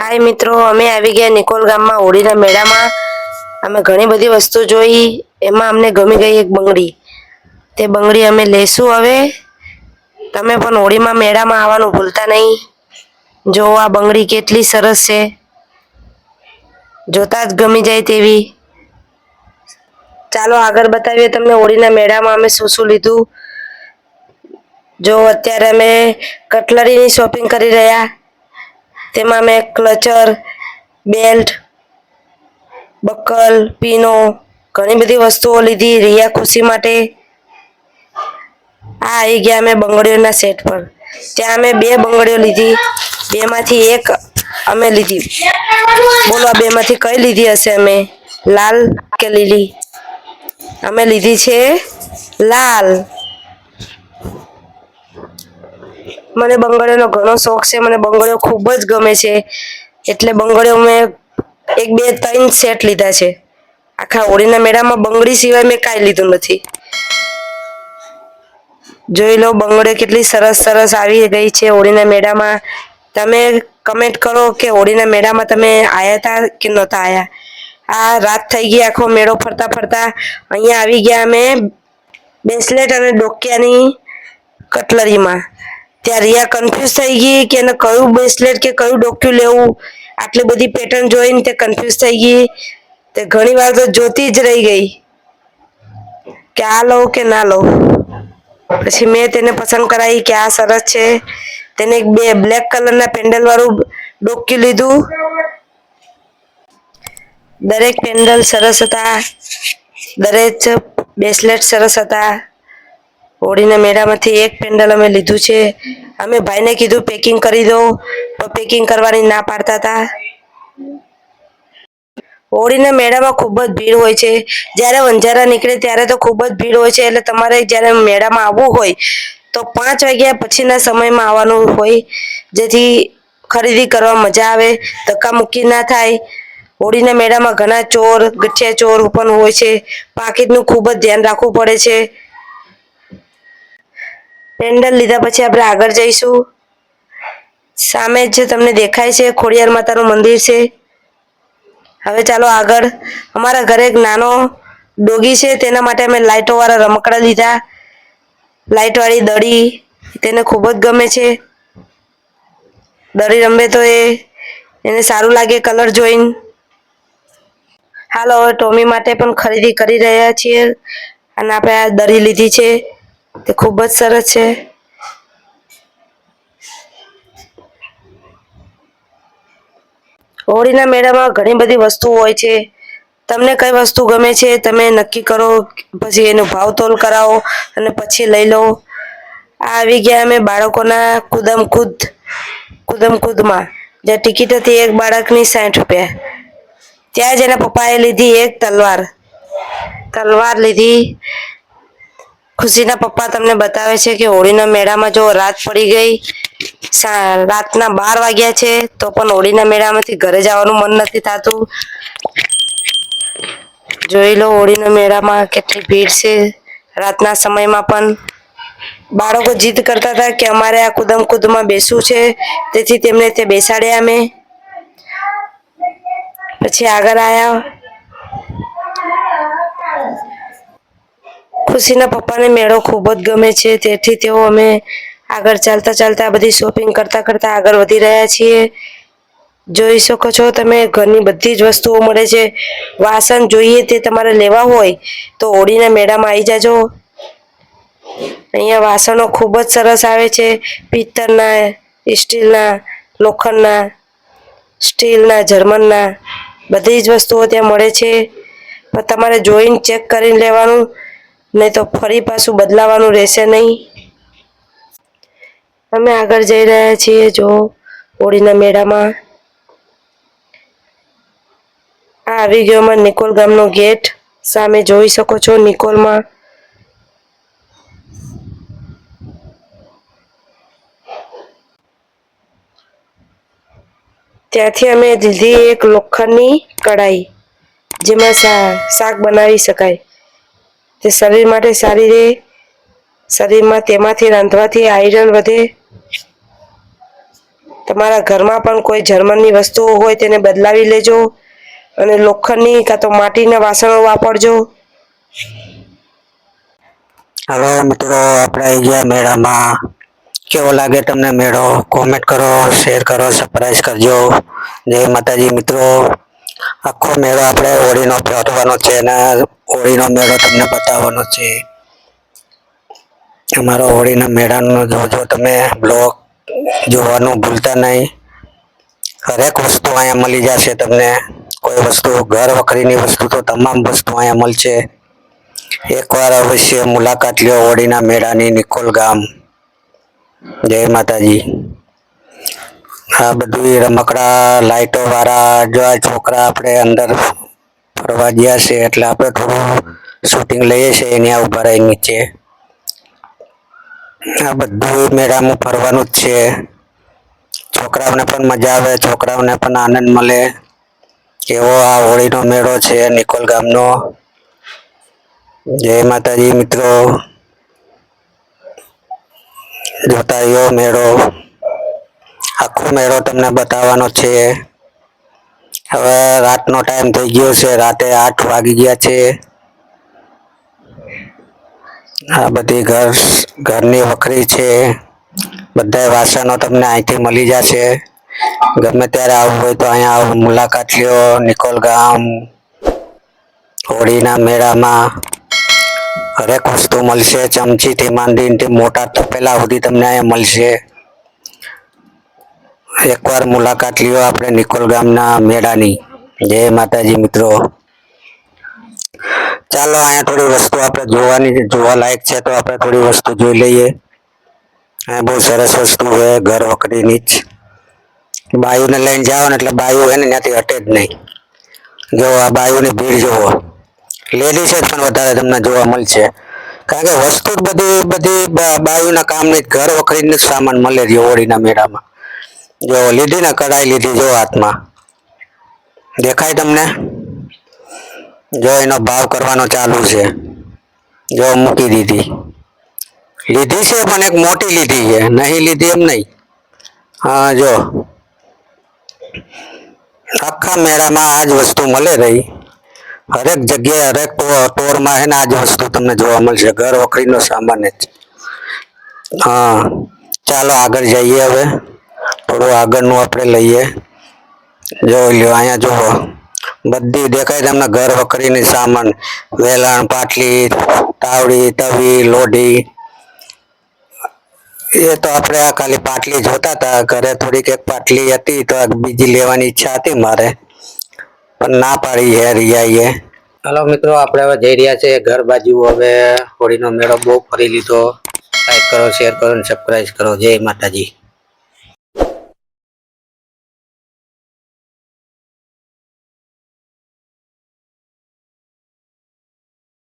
हाय मित्रों, अमे આવી ગયા નિકોલ ગામમાં હોળીના મેળામાં। અમે ઘણી બધી વસ્તુ જોઈ, એમાં અમને ગમી ગઈ એક બંગડી। તે બંગડી અમે લેશું હવે। તમે પણ હોળીમાં મેળામાં આવવાનું ભૂલતા નહીં। જો આ બંગડી કેટલી સરસ છે, જોતા જ ગમી જાય તેવી। ચાલો આગળ બતાવીએ તમને હોળીના મેળામાં અમે શું શું લીધું। જો અત્યારે અમે કટલરીની શોપિંગ કરી રહ્યા। તેમાં મેં ક્લચર, બેલ્ટ, બક્કલ, પીનો ઘણી બધી વસ્તુઓ લીધી રિયા ખુશી માટે। આ આવી ગયા અમે બંગડીઓના સેટ પર। ત્યાં અમે બે બંગડીઓ લીધી, બેમાંથી એક અમે લીધી। બોલો આ બેમાંથી કઈ લીધી હશે અમે, લાલ કે લીલી? અમે લીધી છે લાલ। મને બંગડીઓનો ઘણો શોખ છે, મને બંગડીઓ ખૂબ જ ગમે છે, એટલે બંગડીઓ મેં એક બે ત્રણ સેટ લીધા છે। આખા હોળીના મેળામાં બંગડી સિવાય મેં કાંઈ લીધું નથી। જોઈ લો બંગડીઓ કેટલી સરસ સરસ આવી ગઈ છે હોળીના મેળામાં। તમે કમેન્ટ કરો કે હોળીના મેળામાં તમે આયા તા કે નહોતા આયા। આ રાત થઈ ગઈ, આખો મેળો ફરતા ફરતા અહીંયા આવી ગયા અમે બ્રેસલેટ અને ડોકિયાની કટલરીમાં। ત્યાં રિયા કન્ફ્યુઝ થઈ ગઈ કે એને કયું બ્રેસલેટ કે કયું ડોકિયું લેવું। આટલી બધી પેટર્ન જોઈને તે કન્ફ્યુઝ થઈ ગઈ। તે ઘણી વાર તો જોતી જ રહી ગઈ કે આ લઉં કે ના લઉં। પછી મેં તેને પસંદ કરાવી કે આ સરસ છે। તેને એક બે બ્લેક કલરના પેન્ડલ વાળું ડોકિયું લીધું। દરેક પેન્ડલ સરસ હતા, દરેક બ્રેસલેટ સરસ હતા। હોળીના મેળામાંથી એક પેન્ડલ અમે લીધું છે। અમે ભાઈને કીધું પેકિંગ કરી દો, તો પેકિંગ કરવાની ના પાડતા હતા। હોળીના મેળામાં ખૂબ જ ભીડ હોય છે। જ્યારે વંજારા નીકળે ત્યારે તો ખૂબ જ ભીડ હોય છે, એટલે તમારે જ્યારે મેળામાં આવવું હોય તો 5 વાગ્યા પછીના સમયમાં આવવાનું હોય, જેથી ખરીદી કરવા મજા આવે, ધક્કામુક્કી ના થાય। હોળીના મેળામાં ઘણા ચોર, ગઠિયા ચોર પણ હોય છે, પાકીટનું ખૂબ જ ધ્યાન રાખવું પડે છે। પેન્ડલ લીધા પછી આપણે આગળ જઈશું। સામે જ તમને દેખાય છે ખોડિયાર માતાનું મંદિર છે। હવે ચાલો આગળ। અમારા ઘરે એક નાનો ડોગી છે, તેના માટે અમે લાઈટો વાળા રમકડા લીધા। લાઈટ વાળી દડી તેને ખૂબ જ ગમે છે। દડી રમે તો એને સારું લાગે કલર જોઈને। હાલો હવે ટોમી માટે પણ ખરીદી કરી રહ્યા છીએ, અને આપણે આ દરી લીધી છે, તે ખૂબ જ સરસ છે। હોળીના મેળામાં ઘણી બધી વસ્તુઓ હોય છે, તમને કઈ વસ્તુ ગમે છે તમે નક્કી કરો, પછી એનો ભાવતોલ કરાવો અને પછી લઈ લો। આ આવી ગયા અમે બાળકોના કુદમકુદમાં, જ્યાં ટિકિટ હતી એક બાળકની 60 રૂપિયા। ત્યાં જ એના પપ્પાએ લીધી એક તલવાર લીધી। ખુશીના પપ્પા તમને બતાવે છે કે હોળીના મેળામાં જો રાત પડી ગઈ, રાતના 12 વાગ્યા છે, તો પણ હોળીના મેળામાંથી ઘરે જવાનું મન નથી થતું। જોઈ લો હોળીના મેળામાં કેટલી ભીડ છે, રાતના સમયમાં પણ। બાળકો જીદ કરતા હતા કે અમારે આ કુદમકુદમાં બેસવું છે, તેથી તેમને તે બેસાડ્યા અમે। પછી આગળ આયા। ખુશીના પપ્પાને મેળો ખૂબ જ ગમે છે, તેથી તેઓ અમે આગળ ચાલતા ચાલતા બધી શોપિંગ કરતા કરતા આગળ વધી રહ્યા છીએ। જોઈ શકો છો તમે ઘરની બધી જ વસ્તુઓ મળે છે। વાસણ જોઈએ તે તમારે લેવા હોય તો હોળીના મેળામાં આવી જાજો। અહીંયા વાસણો ખૂબ જ સરસ આવે છે, પિત્તળના, સ્ટીલના, લોખંડના, સ્ટીલના, જર્મનના, બધી જ વસ્તુઓ ત્યાં મળે છે, પણ તમારે જોઈને ચેક કરીને લેવાનું, નહીં તો ફરી પાછું બદલાવાનું રહેશે નહીં। અમે આગળ જઈ રહ્યા છીએ જો હોળીના મેળામાં। આ આવી ગયો અમારા નિકોલ ગામનો ગેટ, સામે જોઈ શકો છો નિકોલમાં। ત્યાંથી અમે લીધી એક લોખંડની કઢાઈ, જેમાં શાક બનાવી શકાય, તે શરીર માટે સારી રહે। શરીરમાં તેમાંથી રાંધવાથી આયરન વધે। તમારા ઘરમાં પણ કોઈ જર્મનની વસ્તુઓ હોય તેને બદલાવી લેજો અને લોખંડની કાં તો માટીના વાસણો વાપરજો. હવે મિત્રો આપણે આવી ગયા મેળામાં. કેવો લાગે તમને મેળો? કોમેન્ટ કરો, શેર કરો, સબસ્ક્રાઇબ કરજો. જય માતાજી મિત્રો. આખો મેળો આપણે હોળીનો ફેરવાનો છે અને હોળીનો મેળો તમને બતાવવાનો છે. અમારો હોળીના મેળાનો જોજો તમે બ્લોગ જોવાનું ભૂલતા નહીં. હરેક વસ્તુ અહીંયા મળી જશે તમને. કોઈ વસ્તુ ઘર વખરીની વસ્તુ તો તમામ વસ્તુ અહીંયા મળશે. એકવાર અવશ્ય મુલાકાત લ્યો હોળીના મેળાની નિકોલ ગામ. જય માતાજી. આ બધું રમકડા લાઈટો વાળા જો આ છોકરા આપણે અંદર ફરવા ગયા છે એટલે આપણે થોડું શૂટિંગ લઈએ છીએ એની ઉભા રહી નીચે. આ બધું મેળામાં ફરવાનું જ છે. છોકરાઓને પણ મજા આવે, છોકરાઓને પણ આનંદ મળે એવો આ હોળીનો મેળો છે નિકોલ ગામનો. જય માતાજી મિત્રો. જોતા રહ્યો મેળો. આખો મેળો તમને બતાવવાનો છે. હવે રાતનો ટાઈમ થઈ ગયો છે, રાતે 8 વાગી ગયા છે. આ બધી ઘરની વખરી છે. બધા વાસણો તમને અહીંથી મળી જશે. ગમે ત્યારે આવવું હોય તો અહીંયા મુલાકાત લ્યો નિકોલ ગામ. હોળીના મેળામાં હરેક વસ્તુ મળશે. ચમચીથી માંડીને મોટા તપેલા સુધી તમને અહીંયા મળશે. એકવાર મુલાકાત લ્યો આપણે નિકોલ ગામના મેળાની. જય માતાજી મિત્રો. ચાલો અહીંયા થોડી વસ્તુ આપણે જોવા લાયક છે તો આપણે થોડી વસ્તુ જોઈ લઈએ. અહીંયા બહુ સરસ વસ્તુ છે ઘર વખરીની જ. બાયુને લઈને જાઓ ને એટલે બાયુ એને ત્યાંથી હટે જ નહીં. જો આ બાયુની ભીડ જોવો. લેડીઝ જ પણ વધારે તમને જોવા મળશે. કારણ કે વસ્તુ બધી બાયુના કામની ઘર વખરીનું સામાન મળે છે હોળીના મેળામાં. જો લીધી ને કઢાઈ લીધી જો હાથમાં. દેખાય તમને? જો એનો ભાવ કરવાનો ચાલુ છે. જો મૂકી દીધી. લીધી છે પણ એક મોટી લીધી છે, નહીં લીધી એમ નહીં. હા જો આખા મેળામાં આ જ વસ્તુ મળે રહી. હરેક જગ્યાએ હરેક ટોરમાં છે ને આ જ વસ્તુ તમને જોવા મળશે. ઘર વખરીનો સામાન જ. હા ચાલો આગળ જઈએ હવે. થોડું આગળનું આપણે લઈએ. જોઈ લ્યો અહીંયા જુઓ. બધી દેખાય તમને ઘર વખરીની સામાન. વેલણ, પાટલી, તાવડી, તવી, લોઢી. એ તો આપણે આ ખાલી પાટલી જોતા હતા. ઘરે થોડીક એક પાટલી હતી તો બીજી લેવાની ઈચ્છા હતી મારે, પણ ના પાડી છે રિયાએ. હાલો મિત્રો આપણે હવે જઈ રહ્યા છે ઘર બાજુ. હવે હોળીનો મેળો બહુ ફરી લીધો. લાઈક કરો, શેર કરો અને સબસ્ક્રાઇબ કરો. જય માતાજી.